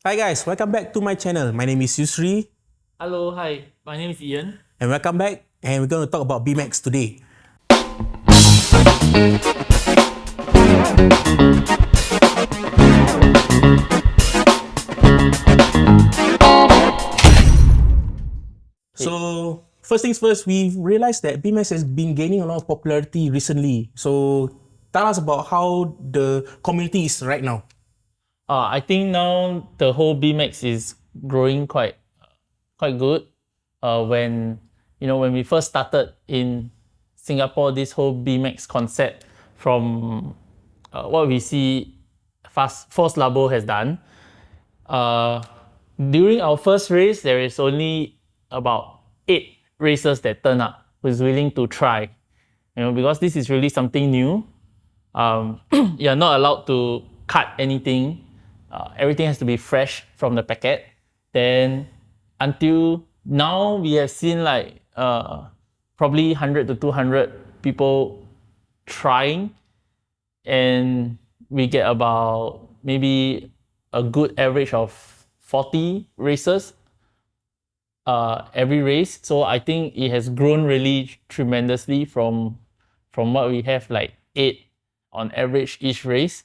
Hi guys, welcome back to my channel. My name is Yusri. Hello, hi. My name is Ian. And welcome back, and we're going to talk about BMX today. So first things first, we've realized that BMX has been gaining a lot of popularity recently. So tell us about how the community is right now. I think now the whole BMX is growing quite good. When we first started in Singapore, this whole BMX concept from what we see Force Labo has done. During our first race, there is only about 8 racers that turn up who's willing to try. Because this is really something new. You're not allowed to cut anything. Everything has to be fresh from the packet. Then until now, we have seen like probably 100 to 200 people trying, and we get about maybe a good average of 40 races every race. So I think it has grown really tremendously from what we have, like 8 on average each race.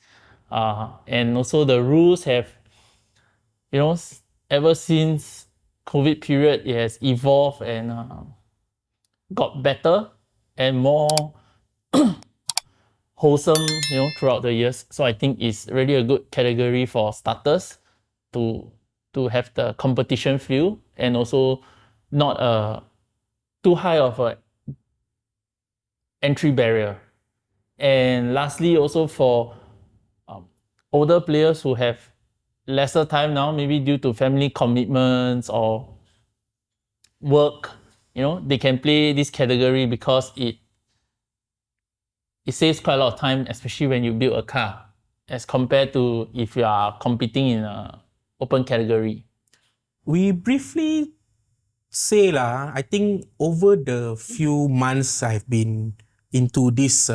And also the rules have, ever since COVID period, it has evolved and got better and more wholesome, throughout the years. So I think it's really a good category for starters to have the competition feel, and also not too high of a entry barrier. And lastly, also for older players who have lesser time now, maybe due to family commitments or work, they can play this category because it saves quite a lot of time, especially when you build a car, as compared to if you are competing in an open category. We briefly say I think over the few months I've been into this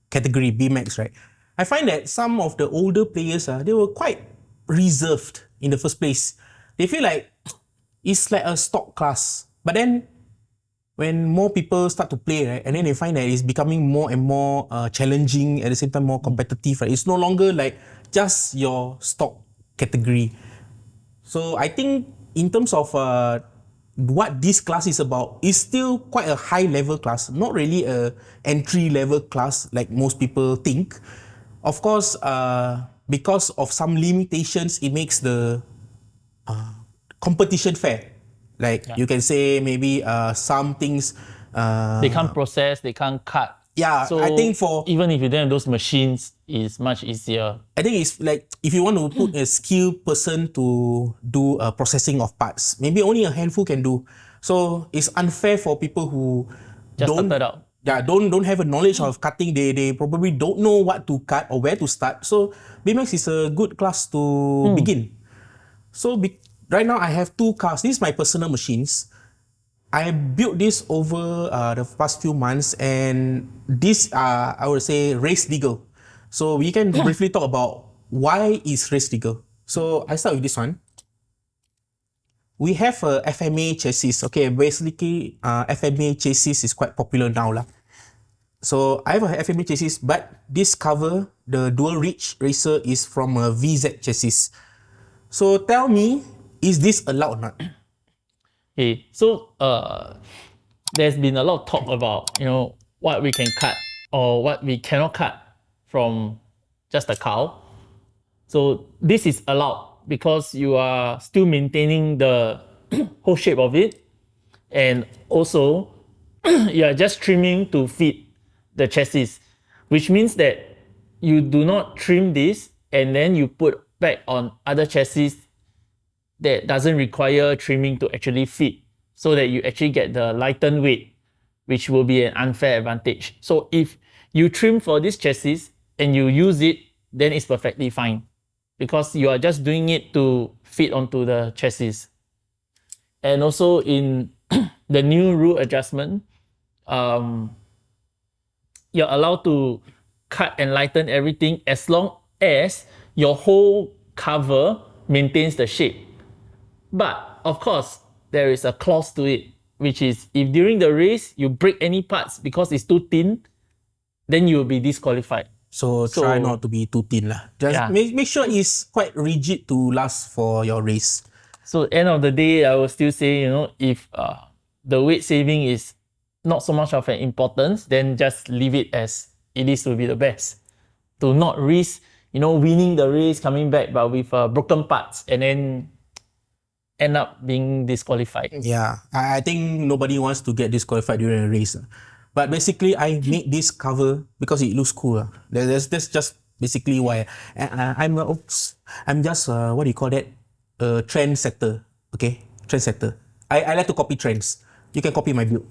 category BMX, right? I find that some of the older players, they were quite reserved in the first place. They feel like it's like a stock class. But then when more people start to play, right, and then they find that it's becoming more and more challenging, at the same time more competitive, right? It's no longer like just your stock category. So I think in terms of what this class is about, is still quite a high level class, not really a entry level class like most people think. Of course, because of some limitations, it makes the competition fair. Like you can say maybe some things They can't process, they can't cut. Yeah, So I think even if you don't have those machines, it's much easier. I think it's like if you want to put a skilled person to do a processing of parts, maybe only a handful can do. So it's unfair for people who Just don't started out. don't have a knowledge of cutting. They probably don't know what to cut or where to start. So BMX is a good class to begin. So right now I have 2 cars. These are my personal machines. I built this over the past few months, and this I would say race legal. So we can briefly talk about why is race legal. So I start with this one. We have a FMA chassis. Okay, basically FMA chassis is quite popular now lah. So I have a FMA chassis, but this cover, the dual reach racer, is from a VZ chassis. So tell me, is this allowed or not? Okay, so there's been a lot of talk about what we can cut or what we cannot cut from just a cow. So this is allowed because you are still maintaining the whole shape of it, and also you are just trimming to fit the chassis, which means that you do not trim this and then you put back on other chassis that doesn't require trimming to actually fit, so that you actually get the lightened weight, which will be an unfair advantage. So if you trim for this chassis and you use it, then it's perfectly fine, because you are just doing it to fit onto the chassis. And also in the new rule adjustment, you're allowed to cut and lighten everything as long as your whole cover maintains the shape. But of course, there is a clause to it, which is if during the race you break any parts because it's too thin, then you will be disqualified. So try not to be too thin lah. Just Yeah. make sure it's quite rigid to last for your race. So end of the day, I will still say, if the weight saving is not so much of an importance, then just leave it as it is to be the best. To not risk, winning the race, coming back, but with broken parts, and then end up being disqualified. Yeah, I think nobody wants to get disqualified during a race. But basically, I made this cover because it looks cool. That's just basically why. I'm just what do you call that? A trend setter. Okay, trend setter. I like to copy trends. You can copy my build.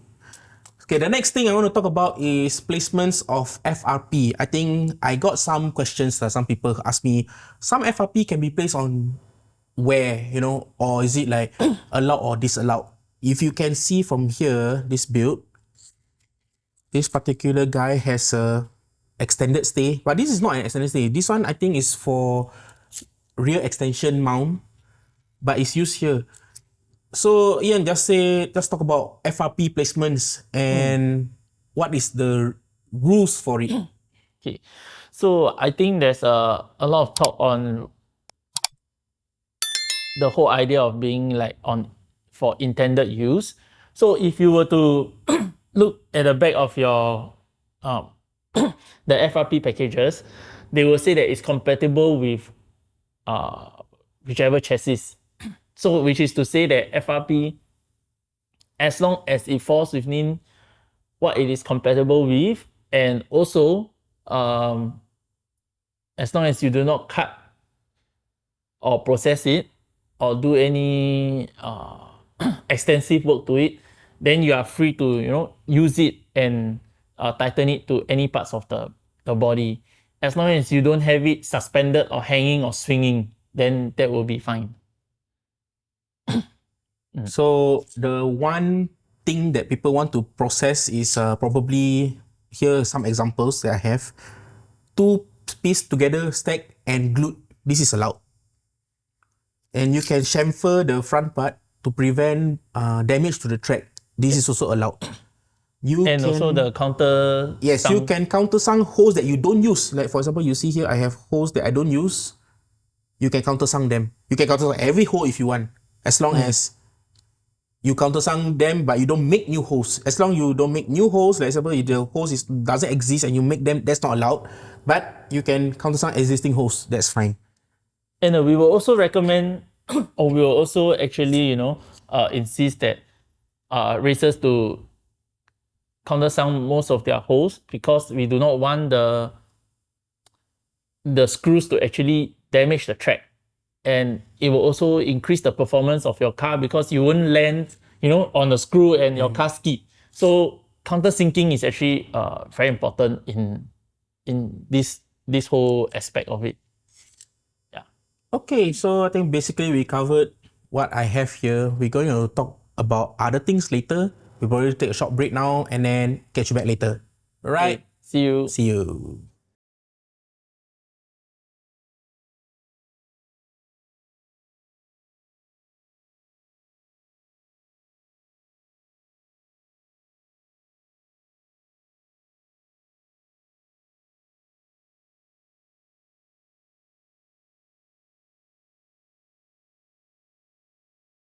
Okay, the next thing I want to talk about is placements of FRP. I think I got some questions. Some people ask me, some FRP can be placed on where, or is it like allowed or disallowed? If you can see from here, this build, this particular guy has a extended stay, but this is not an extended stay. This one I think is for rear extension mount, but it's used here. So Ian, just talk about FRP placements and what is the rules for it. Okay, so I think there's a lot of talk on the whole idea of being like for intended use. So if you were to look at the back of your the FRP packages, they will say that it's compatible with whichever chassis. So which is to say that FRP, as long as it falls within what it is compatible with, and also as long as you do not cut or process it or do any extensive work to it, then you are free to use it and tighten it to any parts of the body. As long as you don't have it suspended or hanging or swinging, then that will be fine. So the one thing that people want to process is probably, here are some examples that I have. 2 pieces together, stacked and glued. This is allowed. And you can chamfer the front part to prevent damage to the track. This is also allowed. Also the counter. Yes, you can countersunk holes that you don't use. Like for example, you see here, I have holes that I don't use. You can countersunk them. You can countersunk every hole if you want, as long as you countersunk them, but you don't make new holes. As long as you don't make new holes, like example, if the holes doesn't exist and you make them, that's not allowed. But you can countersunk existing holes. That's fine. And we will also recommend, or we will also actually, insist that racers to countersunk most of their holes, because we do not want the screws to actually damage the track. And it will also increase the performance of your car, because you won't land, on the screw and your car skid. So countersinking is actually very important in this whole aspect of it. Yeah. Okay, so I think basically we covered what I have here. We're going to talk about other things later. We'll probably take a short break now and then catch you back later. All right. Okay. See you. See you.